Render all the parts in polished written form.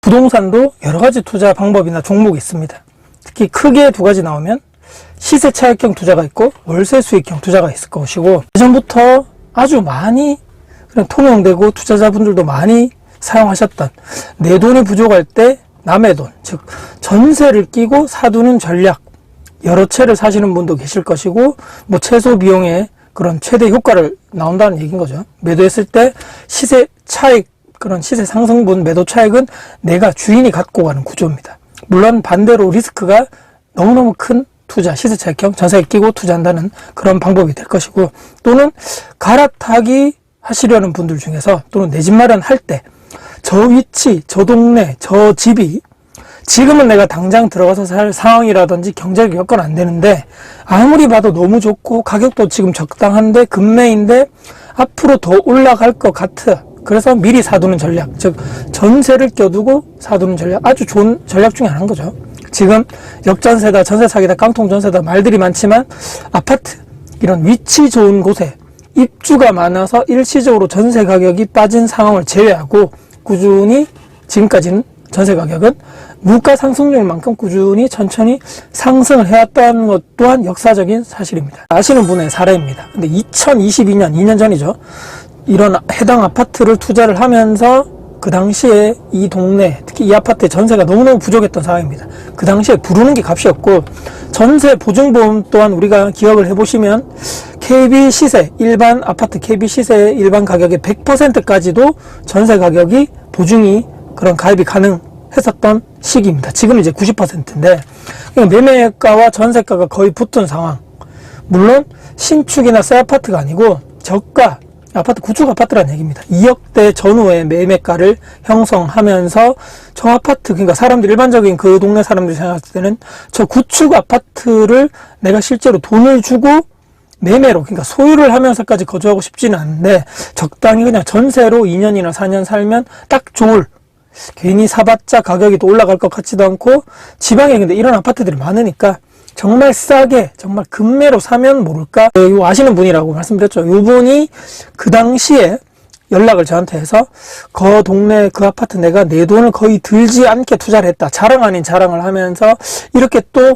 부동산도 여러 가지 투자 방법이나 종목이 있습니다. 특히 크게 두 가지 나오면 시세 차익형 투자가 있고 월세 수익형 투자가 있을 것이고, 예전부터 아주 많이 그냥 통용되고 투자자분들도 많이 사용하셨던 내 돈이 부족할 때 남의 돈, 즉 전세를 끼고 사두는 전략, 여러 채를 사시는 분도 계실 것이고, 뭐 최소 비용에 그런 최대 효과를 나온다는 얘기인 거죠. 매도했을 때 시세 차익, 그런 시세 상승분 매도 차익은 내가 주인이 갖고 가는 구조입니다. 물론 반대로 리스크가 너무너무 큰 투자, 시세 차익형 전세에 끼고 투자한다는 그런 방법이 될 것이고, 또는 갈아타기 하시려는 분들 중에서, 또는 내 집 마련할 때 저 위치, 저 동네, 저 집이 지금은 내가 당장 들어가서 살 상황이라든지 경제력 여건 안 되는데 아무리 봐도 너무 좋고 가격도 지금 적당한데 금매인데 앞으로 더 올라갈 것 같아. 그래서 미리 사두는 전략, 즉 전세를 껴두고 사두는 전략, 아주 좋은 전략 중에 하나인 거죠. 지금 역전세다, 전세 사기다, 깡통 전세다 말들이 많지만 아파트, 이런 위치 좋은 곳에 입주가 많아서 일시적으로 전세 가격이 빠진 상황을 제외하고 꾸준히 지금까지는 전세 가격은 물가 상승률 만큼 꾸준히 천천히 상승을 해왔다는 것 또한 역사적인 사실입니다. 아시는 분의 사례입니다. 근데 2022년, 2년 전이죠. 이런 해당 아파트를 투자를 하면서 그 당시에 이 동네, 특히 이 아파트의 전세가 너무너무 부족했던 상황입니다. 그 당시에 부르는 게 값이었고, 전세 보증보험 또한 우리가 기억을 해보시면 KB 시세, 일반 아파트 KB 시세 일반 가격의 100%까지도 전세 가격이 보증이 그런 가입이 가능했었던 시기입니다. 지금 이제 90%인데 매매가와 전세가가 거의 붙은 상황. 물론 신축이나 새 아파트가 아니고 저가 아파트, 구축 아파트라는 얘기입니다. 2억대 전후의 매매가를 형성하면서 저 아파트, 그러니까 사람들, 일반적인 그 동네 사람들이 생각했을 때는 저 구축 아파트를 내가 실제로 돈을 주고 매매로, 그러니까 소유를 하면서까지 거주하고 싶지는 않은데 적당히 그냥 전세로 2년이나 4년 살면 딱 좋을, 괜히 사봤자 가격이 또 올라갈 것 같지도 않고, 지방에 근데 이런 아파트들이 많으니까 정말 싸게, 정말 금매로 사면 모를까? 이거 아시는 분이라고 말씀드렸죠. 이분이 그 당시에 연락을 저한테 해서 그 동네 그 아파트 내가 내 돈을 거의 들지 않게 투자를 했다. 자랑 아닌 자랑을 하면서 이렇게 또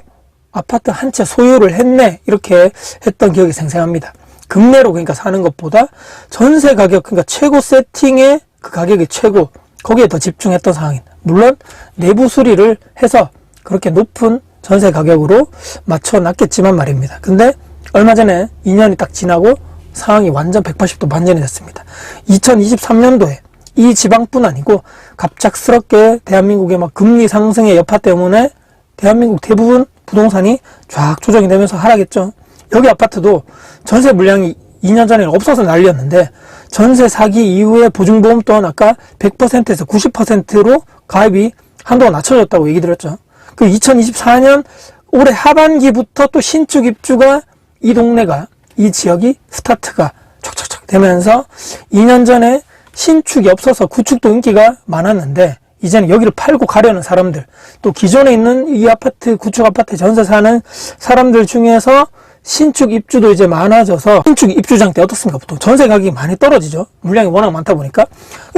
아파트 한 채 소유를 했네. 이렇게 했던 기억이 생생합니다. 금매로 그러니까 사는 것보다 전세 가격, 그러니까 최고 세팅의 그 가격이 최고, 거기에 더 집중했던 상황입니다. 물론 내부 수리를 해서 그렇게 높은 전세 가격으로 맞춰놨겠지만 말입니다. 근데 얼마 전에 2년이 딱 지나고 상황이 완전 180도 반전이 됐습니다. 2023년도에 이 지방뿐 아니고 갑작스럽게 대한민국의 막 금리 상승의 여파 때문에 대한민국 대부분 부동산이 쫙 조정이 되면서 하락했죠. 여기 아파트도 전세 물량이 2년 전에는 없어서 난리였는데 전세 사기 이후에 보증보험 또한 아까 100%에서 90%로 가입이 한동안 낮춰졌다고 얘기 드렸죠. 그 2024년 올해 하반기부터 또 신축 입주가 이 동네가, 이 지역이 스타트가 촉촉촉 되면서 2년 전에 신축이 없어서 구축도 인기가 많았는데 이제는 여기를 팔고 가려는 사람들, 또 기존에 있는 이 아파트, 구축 아파트 전세 사는 사람들 중에서 신축 입주도 이제 많아져서, 신축 입주장 때 어떻습니까? 보통 전세 가격이 많이 떨어지죠. 물량이 워낙 많다 보니까.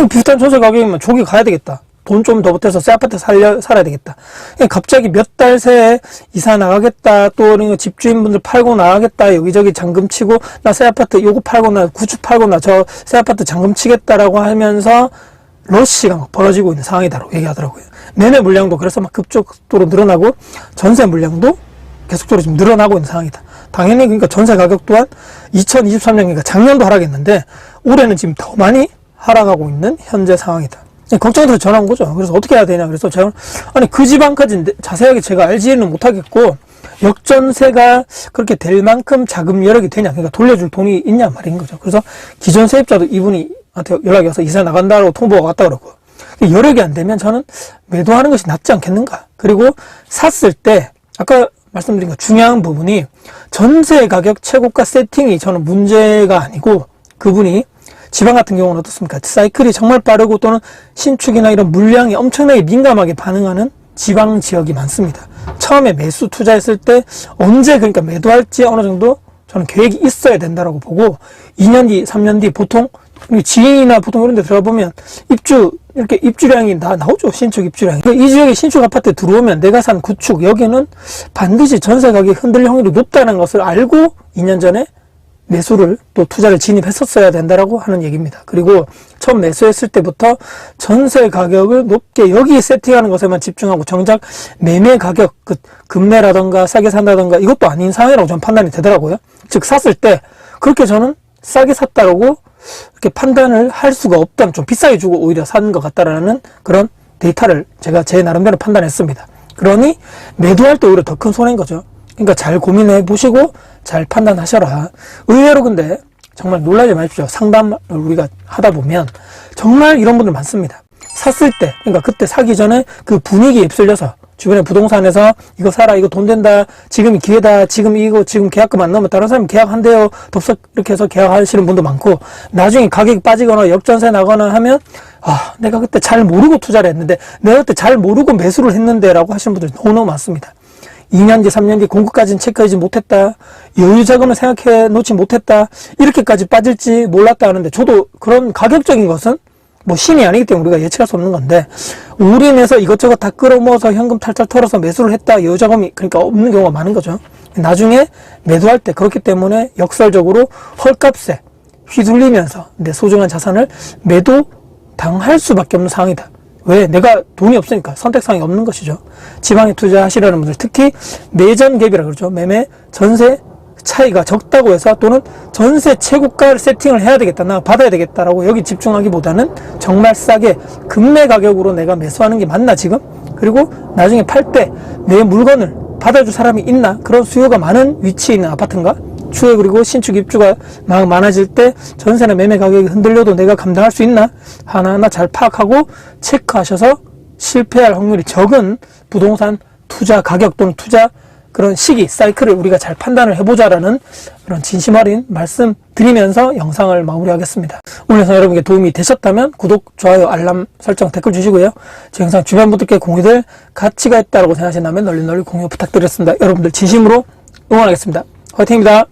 비슷한 전세 가격이면 조기 가야 되겠다. 돈 좀 더 보태서 새 아파트 살아야 되겠다. 갑자기 몇 달 새에 이사 나가겠다, 또 집주인분들 팔고 나가겠다, 여기저기 잔금 치고 나 새 아파트 요거 팔고 나 구축 팔고 나 저 새 아파트 잔금 치겠다라고 하면서 러시가 막 벌어지고 있는 상황이다라고 얘기하더라고요. 매매 물량도 그래서 막 급속도로 늘어나고 전세 물량도 계속적으로 지금 늘어나고 있는 상황이다. 당연히 그러니까 전세 가격 또한 2023년, 그러니까 작년도 하락했는데 올해는 지금 더 많이 하락하고 있는 현재 상황이다. 걱정이 돼서 전화 온 거죠. 그래서 어떻게 해야 되냐. 그래서 제가, 아니, 그 지방까지 자세하게 제가 알지는 못하겠고, 역전세가 그렇게 될 만큼 자금 여력이 되냐. 그러니까 돌려줄 돈이 있냐 말인 거죠. 그래서 기존 세입자도 이분이 한테 연락이 와서 이사 나간다고 통보가 왔다 그러고, 여력이 안 되면 저는 매도하는 것이 낫지 않겠는가. 그리고 샀을 때, 아까 말씀드린 것 중요한 부분이 전세 가격 최고가 세팅이 저는 문제가 아니고, 그분이 지방 같은 경우는 어떻습니까? 사이클이 정말 빠르고 또는 신축이나 이런 물량이 엄청나게 민감하게 반응하는 지방 지역이 많습니다. 처음에 매수 투자했을 때 언제 그러니까 매도할지 어느 정도 저는 계획이 있어야 된다고 보고 2년 뒤, 3년 뒤 보통 지인이나 보통 이런 데 들어가 보면 이렇게 입주량이 다 나오죠. 신축 입주량이. 이 지역에 신축 아파트에 들어오면 내가 산 구축, 여기는 반드시 전세 가격이 흔들릴 확률이 높다는 것을 알고 2년 전에 매수를 또 투자를 진입했었어야 된다라고 하는 얘기입니다. 그리고 처음 매수했을 때부터 전세 가격을 높게 여기 세팅하는 것에만 집중하고 정작 매매 가격, 급매라던가 싸게 산다던가 이것도 아닌 상황이라고 저는 판단이 되더라고요. 즉 샀을 때 그렇게 저는 싸게 샀다라고 이렇게 판단을 할 수가 없다는, 좀 비싸게 주고 오히려 산 것 같다라는 그런 데이터를 제가 제 나름대로 판단했습니다. 그러니 매도할 때 오히려 더 큰 손해인 거죠. 그러니까 잘 고민해 보시고 잘 판단하셔라. 의외로 근데 정말 놀라지 마십시오. 상담을 우리가 하다 보면 정말 이런 분들 많습니다. 샀을 때, 그러니까 그때 사기 전에 그 분위기에 휩쓸려서 주변에 부동산에서 이거 사라, 이거 돈 된다, 지금이 기회다, 지금 계약금 안 넣으면 다른 사람이 계약한대요, 덥석 이렇게 해서 계약하시는 분도 많고, 나중에 가격이 빠지거나 역전세 나거나 하면 내가 그때 잘 모르고 투자를 했는데, 내가 그때 잘 모르고 매수를 했는데 라고 하시는 분들이 너무너무 많습니다. 2년 뒤, 3년 뒤 공급까지는 체크하지 못했다, 여유 자금을 생각해 놓지 못했다, 이렇게까지 빠질지 몰랐다 하는데, 저도 그런 가격적인 것은 뭐 신이 아니기 때문에 우리가 예측할 수 없는 건데, 올인해서 이것저것 다 끌어모아서 현금 탈탈 털어서 매수를 했다, 여유 자금이 그러니까 없는 경우가 많은 거죠. 나중에 매도할 때 그렇기 때문에 역설적으로 헐값에 휘둘리면서 내 소중한 자산을 매도 당할 수밖에 없는 상황이다. 왜? 내가 돈이 없으니까 선택사항이 없는 것이죠. 지방에 투자하시려는 분들, 특히 매전 갭이라 그러죠. 매매 전세 차이가 적다고 해서, 또는 전세 최고가를 세팅을 해야 되겠다, 나 받아야 되겠다라고 여기 집중하기보다는 정말 싸게 급매 가격으로 내가 매수하는 게 맞나 지금? 그리고 나중에 팔 때 내 물건을 받아줄 사람이 있나? 그런 수요가 많은 위치에 있는 아파트인가? 추후에 그리고 신축 입주가 많아질 때 전세나 매매 가격이 흔들려도 내가 감당할 수 있나? 하나하나 잘 파악하고 체크하셔서 실패할 확률이 적은 부동산 투자 가격 또는 투자 그런 시기, 사이클을 우리가 잘 판단을 해보자라는 그런 진심 어린 말씀 드리면서 영상을 마무리하겠습니다. 오늘 영상 여러분께 도움이 되셨다면 구독, 좋아요, 알람 설정, 댓글 주시고요. 제 영상 주변 분들께 공유될 가치가 있다고 생각하신다면 널리 공유 부탁드렸습니다. 여러분들 진심으로 응원하겠습니다. 화이팅입니다.